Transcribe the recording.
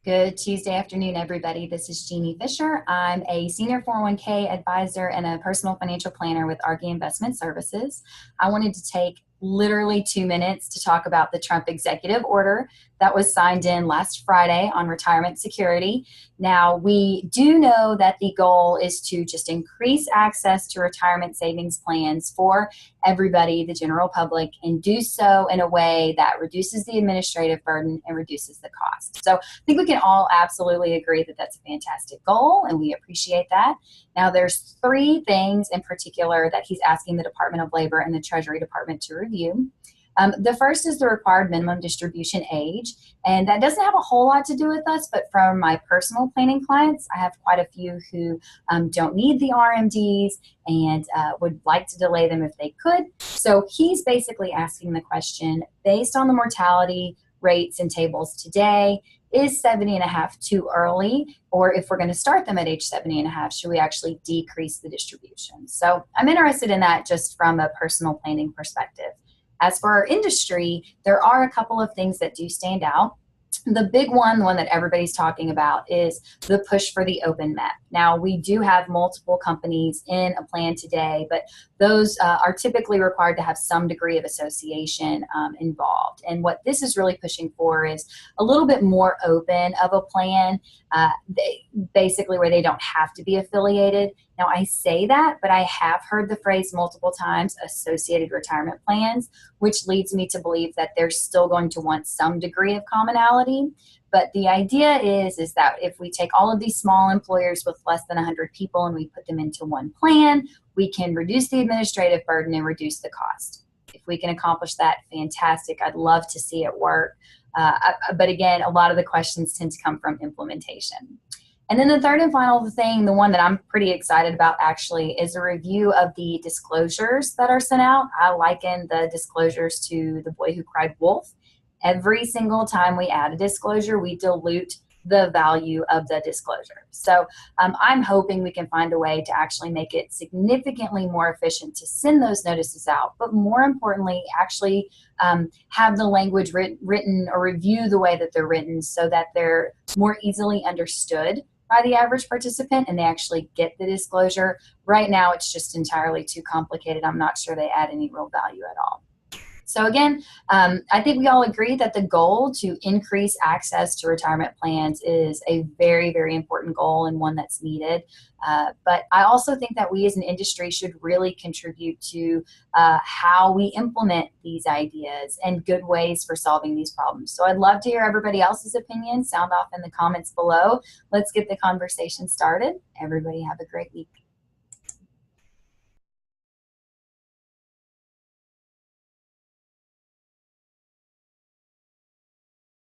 Good Tuesday afternoon, everybody. This is Jeannie Fisher. I'm a senior 401k advisor and a personal financial planner with Argy Investment Services. I wanted to take literally 2 minutes to talk about the Trump executive order that was signed in last Friday on retirement security. Now, we do know that the goal is to just increase access to retirement savings plans for everybody, the general public, and do so in a way that reduces the administrative burden and reduces the cost. So I think we can all absolutely agree that that's a fantastic goal, and we appreciate that. Now, there's three things in particular that he's asking the Department of Labor and the Treasury Department to review. The first is the required minimum distribution age, and that doesn't have a whole lot to do with us, but from my personal planning clients, I have quite a few who don't need the RMDs and would like to delay them if they could. So he's basically asking the question, based on the mortality rates and tables today, is 70 and a half too early? Or if we're going to start them at age 70 and a half, should we actually decrease the distribution? So I'm interested in that just from a personal planning perspective. As for our industry, there are a couple of things that do stand out. The big one, the one that everybody's talking about, is the push for the open MEP. Now, we do have multiple companies in a plan today, but those are typically required to have some degree of association involved. And what this is really pushing for is a little bit more open of a plan, basically where they don't have to be affiliated. Now, I say that, but I have heard the phrase multiple times, associated retirement plans, which leads me to believe that they're still going to want some degree of commonality. But the idea is that if we take all of these small employers with less than 100 people and we put them into one plan, we can reduce the administrative burden and reduce the cost. If we can accomplish that, fantastic. I'd love to see it work. But again, a lot of the questions tend to come from implementation. And then the third and final thing, the one that I'm pretty excited about actually, is a review of the disclosures that are sent out. I liken the disclosures to The Boy Who Cried Wolf. Every single time we add a disclosure, we dilute the value of the disclosure. So I'm hoping we can find a way to actually make it significantly more efficient to send those notices out, but more importantly, actually have the language written or review the way that they're written so that they're more easily understood by the average participant and they actually get the disclosure. Right now, it's just entirely too complicated. I'm not sure they add any real value at all. So again, I think we all agree that the goal to increase access to retirement plans is a very, very important goal and one that's needed. But I also think that we as an industry should really contribute to how we implement these ideas and good ways for solving these problems. So I'd love to hear everybody else's opinion. Sound off in the comments below. Let's get the conversation started. Everybody have a great week.